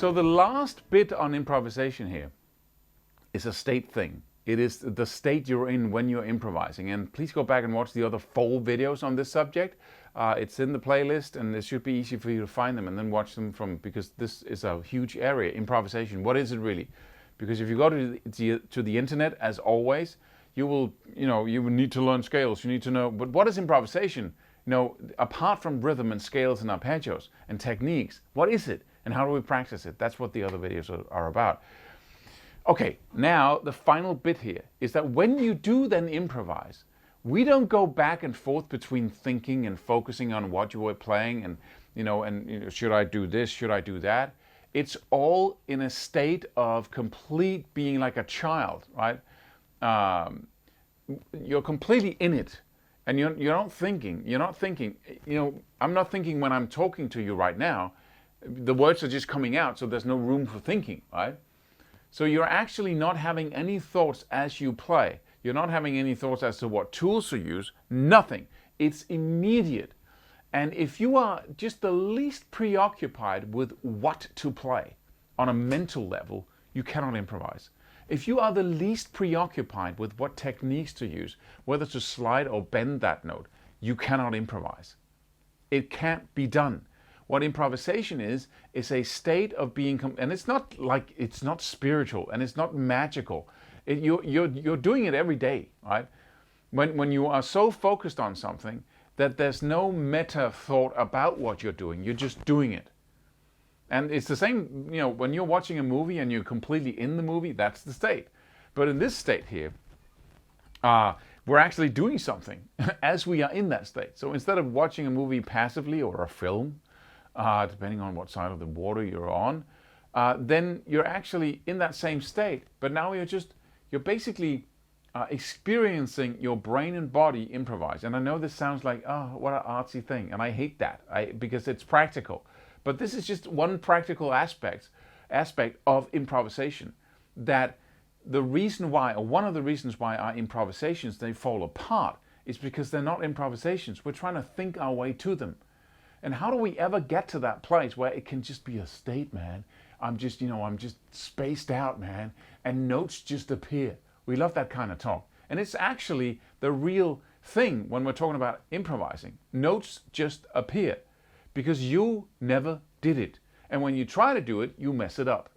So the last bit on improvisation here is a state thing. It is the state you're in when you're improvising. And please go back and watch the other 4 videos on this subject. It's in the playlist, and it should be easy for you to find them and then watch them because this is a huge area, improvisation. What is it really? Because if you go to the internet, as always, you will need to learn scales. You need to know, but what is improvisation? Apart from rhythm and scales and arpeggios and techniques, what is it? And how do we practice it? That's what the other videos are about. Okay, now the final bit here is that when you do then improvise, we don't go back and forth between thinking and focusing on what you were playing and should I do this, should I do that? It's all in a state of complete being like a child, right? You're completely in it, and you're not thinking. You're not thinking. I'm not thinking when I'm talking to you right now. The words are just coming out, so there's no room for thinking, right? So you're actually not having any thoughts as you play. You're not having any thoughts as to what tools to use, nothing. It's immediate. And if you are just the least preoccupied with what to play on a mental level, you cannot improvise. If you are the least preoccupied with what techniques to use, whether to slide or bend that note, you cannot improvise. It can't be done. What improvisation is a state of being, and it's not spiritual and it's not magical. You're doing it every day, right? When you are so focused on something that there's no meta thought about what you're doing, you're just doing it. And it's the same, when you're watching a movie and you're completely in the movie, that's the state. But in this state here, we're actually doing something as we are in that state. So instead of watching a movie passively or a film, depending on what side of the water you're on, then you're actually in that same state. But now you're basically experiencing your brain and body improvise. And I know this sounds like, oh, what an artsy thing. And I hate that because it's practical. But this is just one practical aspect of improvisation. That the reason why, or one of the reasons why our improvisations, they fall apart is because they're not improvisations. We're trying to think our way to them. And how do we ever get to that place where it can just be a state, man? I'm just spaced out, man. And notes just appear. We love that kind of talk. And it's actually the real thing when we're talking about improvising. Notes just appear because you never did it. And when you try to do it, you mess it up.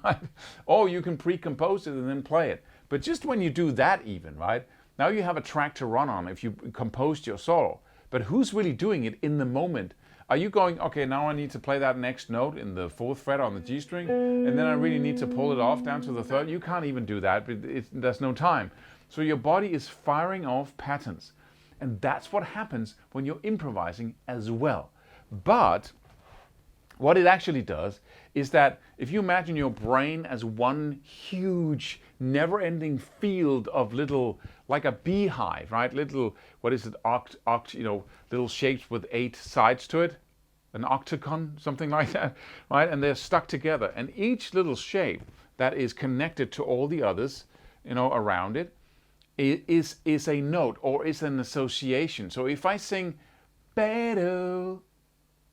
Right? Or you can pre-compose it and then play it. But just when you do that even, right? Now you have a track to run on if you composed your solo. But who's really doing it in the moment? Are you going, okay, now I need to play that next note in the 4th fret on the G string, and then I really need to pull it off down to the 3rd? You can't even do that, but there's no time. So your body is firing off patterns. And that's what happens when you're improvising as well. But what it actually does is that if you imagine your brain as one huge, never-ending field of little, like a beehive, right? Little, what is it, little shapes with 8 sides to it, an octagon, something like that, right? And they're stuck together. And each little shape that is connected to all the others, around it, is a note or is an association. So if I sing, ba-do,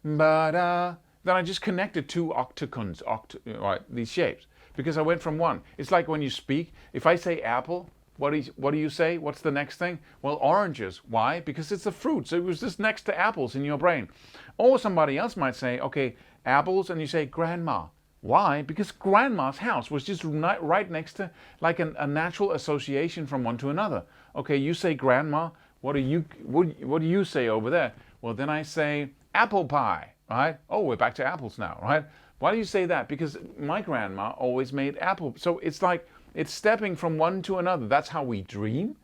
ba-da, then I just connected 2 octagons, right, these shapes, because I went from one. It's like when you speak, if I say apple, what do you say? What's the next thing? Well, oranges. Why? Because it's a fruit. So it was just next to apples in your brain. Or somebody else might say, okay, apples, and you say grandma. Why? Because grandma's house was just right next to, like a natural association from one to another. Okay, you say grandma. What do you say over there? Well, then I say apple pie. Right? Oh, we're back to apples now, right? Why do you say that? Because my grandma always made apple. So it's like it's stepping from one to another. That's how we dream,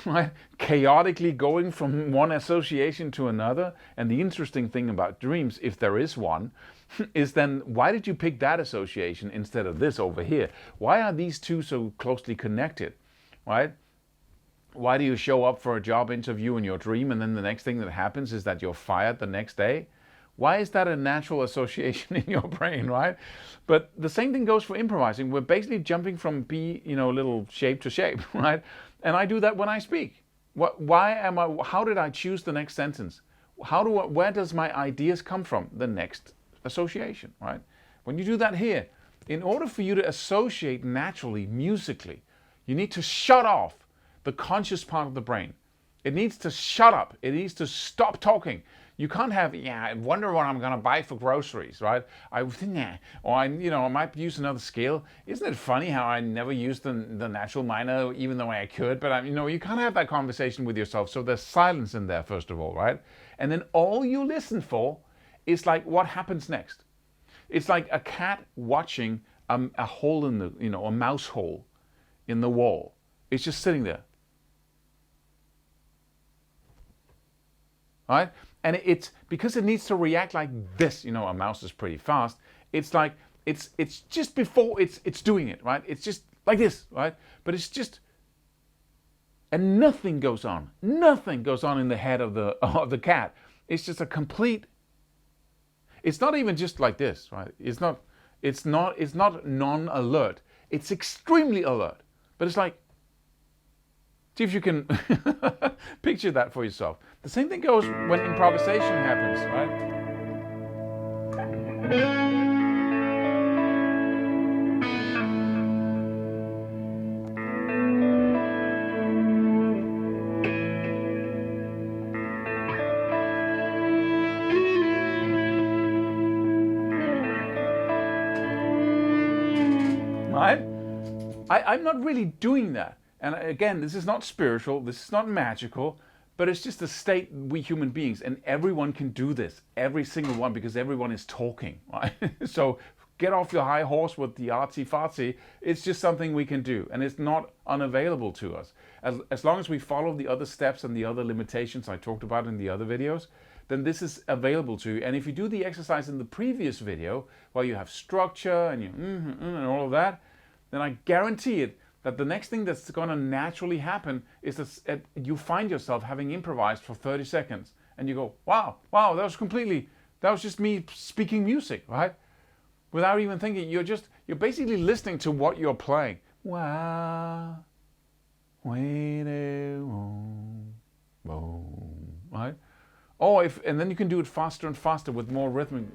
right? Chaotically going from one association to another. And the interesting thing about dreams, if there is one, is then why did you pick that association instead of this over here? Why are these two so closely connected, right? Why do you show up for a job interview in your dream and then the next thing that happens is that you're fired the next day? Why is that a natural association in your brain, right? But the same thing goes for improvising. We're basically jumping from little shape to shape, right? And I do that when I speak. How did I choose the next sentence? Where does my ideas come from? The next association, right? When you do that here, in order for you to associate naturally, musically, you need to shut off the conscious part of the brain. It needs to shut up. It needs to stop talking. You can't have, I wonder what I'm gonna buy for groceries, right? I think, or I might use another scale. Isn't it funny how I never used the natural minor, even though I could? But you can't have that conversation with yourself. So there's silence in there, first of all, right? And then all you listen for is like what happens next. It's like a cat watching a hole in the, a mouse hole in the wall. It's just sitting there. Right? And it's because it needs to react like this. A mouse is pretty fast. It's like it's just before it's doing it, right? It's just like this, right? But it's just, and nothing goes on. Nothing goes on in the head of the cat. It's just a complete. It's not even just like this, right? It's not non-alert. It's extremely alert. But it's like, see if you can picture that for yourself. The same thing goes when improvisation happens, right? Right? I'm not really doing that. And again, this is not spiritual, this is not magical, but it's just a state we human beings, and everyone can do this, every single one, because everyone is talking, right? So get off your high horse with the artsy-fartsy. It's just something we can do, and it's not unavailable to us. As long as we follow the other steps and the other limitations I talked about in the other videos, then this is available to you. And if you do the exercise in the previous video, where you have structure and you and all of that, then I guarantee it that the next thing that's going to naturally happen is that you find yourself having improvised for 30 seconds and you go, wow, that was just me speaking music, right? Without even thinking, you're basically listening to what you're playing. Wow, wait a boom, right? And then you can do it faster and faster with more rhythm,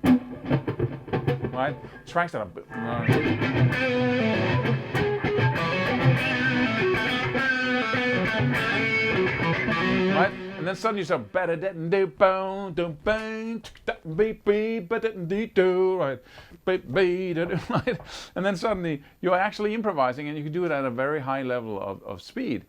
right? Tracks that are. Right? And then suddenly you say better than do bone do bang be better than do right right, and then suddenly you're actually improvising and you can do it at a very high level of speed.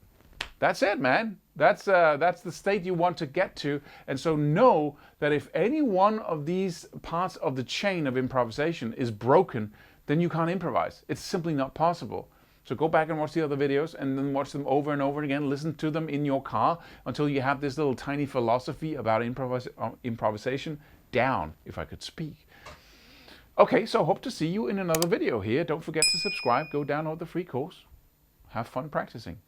That's it, man. That's the state you want to get to. And so know that if any one of these parts of the chain of improvisation is broken, then you can't improvise. It's simply not possible. So go back and watch the other videos and then watch them over and over again. Listen to them in your car until you have this little tiny philosophy about improvisation down, if I could speak. Okay, so hope to see you in another video here. Don't forget to subscribe. Go download the free course. Have fun practicing.